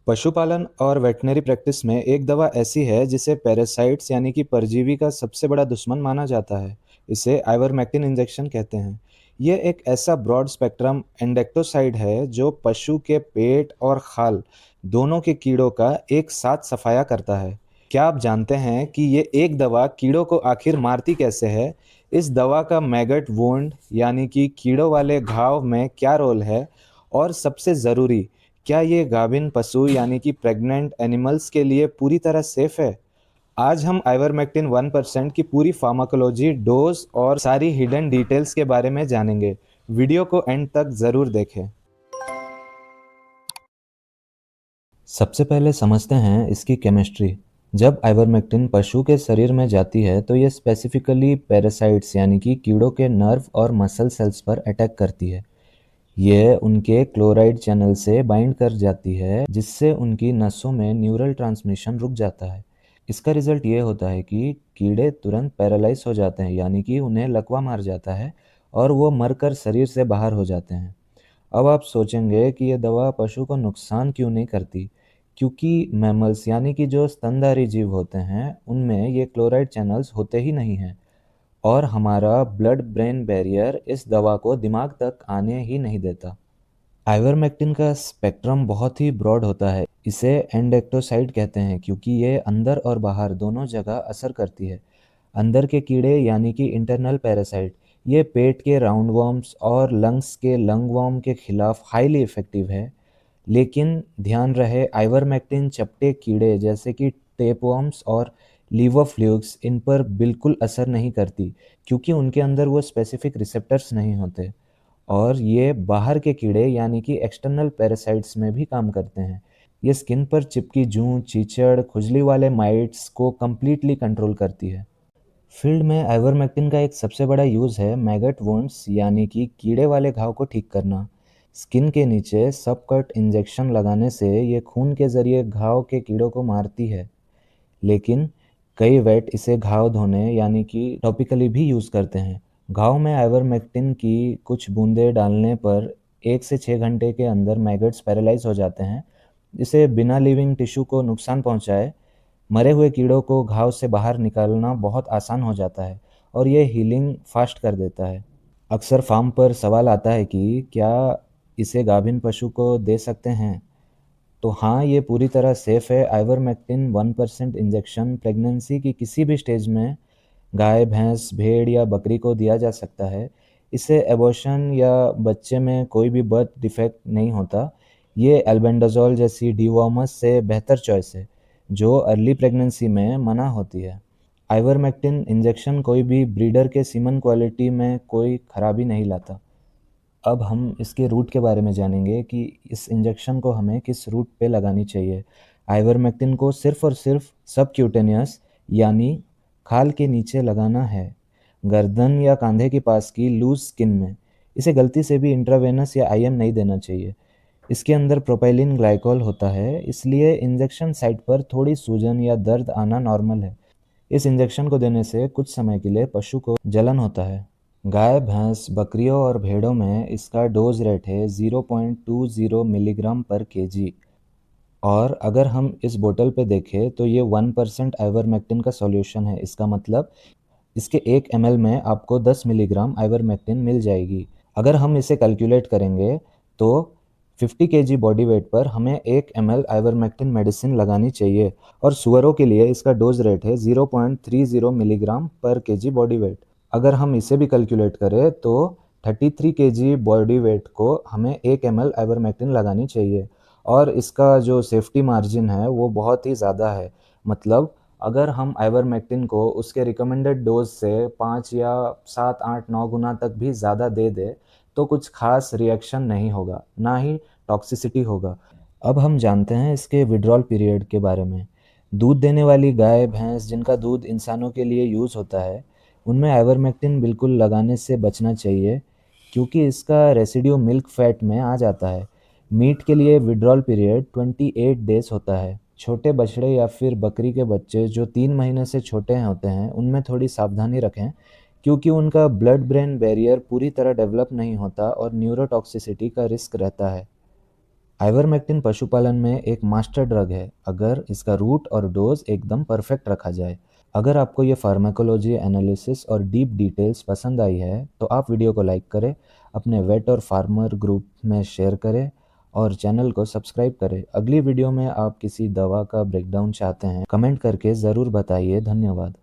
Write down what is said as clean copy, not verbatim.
पशुपालन और veterinary practice में एक दवा ऐसी है जिसे पैरासाइट्स यानी कि परजीवी का सबसे बड़ा दुश्मन माना जाता है। इसे आइवरमेक्टिन इंजेक्शन कहते हैं। यह एक ऐसा ब्रॉड स्पेक्ट्रम एंडेक्टोसाइड है जो पशु के पेट और खाल दोनों के कीड़ों का एक साथ सफाया करता है। क्या आप जानते हैं कि ये एक दवा कीड़ों को आखिर मारती कैसे है? इस दवा का मैगट वुंड यानी कि कीड़ों वाले घाव में क्या रोल है? और सबसे ज़रूरी, क्या ये गाभिन पशु यानी कि प्रेग्नेंट एनिमल्स के लिए पूरी तरह सेफ है? आज हम आइवरमेक्टिन 1% की पूरी फार्माकोलॉजी, डोज और सारी हिडन डिटेल्स के बारे में जानेंगे। वीडियो को एंड तक ज़रूर देखें। सबसे पहले समझते हैं इसकी केमिस्ट्री। जब आइवरमेक्टिन पशु के शरीर में जाती है तो ये स्पेसिफिकली पैरासाइट्स यानी कि कीड़ों के नर्व और मसल सेल्स पर अटैक करती है। ये उनके क्लोराइड चैनल से बाइंड कर जाती है जिससे उनकी नसों में न्यूरल ट्रांसमिशन रुक जाता है। इसका रिजल्ट ये होता है कि कीड़े तुरंत पैरालाइज हो जाते हैं यानी कि उन्हें लकवा मार जाता है और वो मरकर शरीर से बाहर हो जाते हैं। अब आप सोचेंगे कि ये दवा पशु को नुकसान क्यों नहीं करती? क्योंकि मैमल्स यानी कि जो स्तनधारी जीव होते हैं उनमें ये क्लोराइड चैनल्स होते ही नहीं हैं और हमारा ब्लड ब्रेन बैरियर इस दवा को दिमाग तक आने ही नहीं देता। आइवरमेक्टिन का स्पेक्ट्रम बहुत ही ब्रॉड होता है। इसे एंडेक्टोसाइड कहते हैं क्योंकि ये अंदर और बाहर दोनों जगह असर करती है। अंदर के कीड़े यानी कि इंटरनल पैरासाइट, ये पेट के राउंड वर्म्स और लंग्स के लंग वर्म के खिलाफ हाईली इफेक्टिव है। लेकिन ध्यान रहे, आइवरमेक्टिन चपटे कीड़े जैसे कि टेपवर्म्स और लीवर फ्लूक्स इन पर बिल्कुल असर नहीं करती क्योंकि उनके अंदर वो स्पेसिफिक रिसेप्टर्स नहीं होते। और ये बाहर के कीड़े यानी कि एक्सटर्नल पैरासाइट्स में भी काम करते हैं। ये स्किन पर चिपकी जूं, चीचड़, खुजली वाले माइट्स को कंप्लीटली कंट्रोल करती है। फील्ड में आइवरमेक्टिन का एक सबसे बड़ा यूज़ है मैगट वुंड्स यानी कि कीड़े वाले घाव को ठीक करना। स्किन के नीचे सबकट इंजेक्शन लगाने से ये खून के ज़रिए घाव के कीड़ों को मारती है। लेकिन कई वेट इसे घाव धोने यानी कि टॉपिकली भी यूज़ करते हैं। घाव में आइवरमेक्टिन की कुछ बूंदें डालने पर 1 से 6 घंटे के अंदर मैगट्स पैरालाइज हो जाते हैं। इसे बिना लिविंग टिश्यू को नुकसान पहुंचाए मरे हुए कीड़ों को घाव से बाहर निकालना बहुत आसान हो जाता है और ये हीलिंग फास्ट कर देता है। अक्सर फार्म पर सवाल आता है कि क्या इसे गाभिन पशु को दे सकते हैं? तो हाँ, ये पूरी तरह सेफ है। आइवरमेक्टिन 1% इंजेक्शन प्रेगनेंसी की किसी भी स्टेज में गाय, भैंस, भेड़ या बकरी को दिया जा सकता है। इससे एबॉर्शन या बच्चे में कोई भी बर्थ डिफेक्ट नहीं होता। ये एल्बेंडाजोल जैसी डीवॉर्मर्स से बेहतर चॉइस है, जो अर्ली प्रेगनेंसी में मना होती है। आइवरमेक्टिन इंजेक्शन कोई भी ब्रीडर के सीमन क्वालिटी में कोई खराबी नहीं लाता। अब हम इसके रूट के बारे में जानेंगे कि इस इंजेक्शन को हमें किस रूट पे लगानी चाहिए। आइवरमेक्टिन को सिर्फ़ और सिर्फ़ सबक्यूटेनियस यानी खाल के नीचे लगाना है, गर्दन या कंधे के पास की लूज़ स्किन में। इसे गलती से भी इंट्रावेनस या आईएम नहीं देना चाहिए। इसके अंदर प्रोपेलिन ग्लाइकोल होता है, इसलिए इंजेक्शन साइट पर थोड़ी सूजन या दर्द आना नॉर्मल है। इस इंजेक्शन को देने से कुछ समय के लिए पशु को जलन होता है। गाय, भैंस, बकरियों और भेड़ों में इसका डोज रेट है 0.20 मिलीग्राम पर केजी। और अगर हम इस बोतल पे देखें तो ये 1% आइवरमेक्टिन का सॉल्यूशन है। इसका मतलब इसके 1 ml में आपको 10 मिलीग्राम आइवरमेक्टिन मिल जाएगी। अगर हम इसे कैलकुलेट करेंगे तो 50 केजी बॉडी वेट पर हमें 1 ml आइवरमेक्टिन मेडिसिन लगानी चाहिए और सुअरों के लिए इसका डोज रेट है 0.30 मिलीग्राम पर केजी बॉडी वेट। अगर हम इसे भी कैलकुलेट करें तो 33 केजी बॉडी वेट को हमें 1 ml आइवरमेक्टिन लगानी चाहिए और इसका जो सेफ्टी मार्जिन है वो बहुत ही ज़्यादा है। मतलब अगर हम आइवरमेक्टिन को उसके रिकमेंडेड डोज से 5 या 7, 8, 9 गुना तक भी ज़्यादा दे दे तो कुछ खास रिएक्शन नहीं होगा, ना ही टॉक्सिसिटी होगा। अब हम जानते हैं इसके विड्रॉल पीरियड के बारे में। दूध देने वाली गाय, भैंस जिनका दूध इंसानों के लिए यूज़ होता है, उनमें आइवरमेक्टिन बिल्कुल लगाने से बचना चाहिए क्योंकि इसका रेसिड्यू मिल्क फैट में आ जाता है। मीट के लिए विड्रॉल पीरियड 28 डेज़ होता है। छोटे बछड़े या फिर बकरी के बच्चे जो 3 महीने से छोटे होते हैं, उनमें थोड़ी सावधानी रखें क्योंकि उनका ब्लड ब्रेन बैरियर पूरी तरह डेवलप नहीं होता और न्यूरोटॉक्सिसिटी का रिस्क रहता है। आइवरमेक्टिन पशुपालन में एक मास्टर ड्रग है अगर इसका रूट और डोज एकदम परफेक्ट रखा जाए। अगर आपको ये फार्माकोलॉजी एनालिसिस और डीप डिटेल्स पसंद आई है तो आप वीडियो को लाइक करें, अपने वेट और फार्मर ग्रुप में शेयर करें और चैनल को सब्सक्राइब करें। अगली वीडियो में आप किसी दवा का ब्रेकडाउन चाहते हैं, कमेंट करके ज़रूर बताइए। धन्यवाद।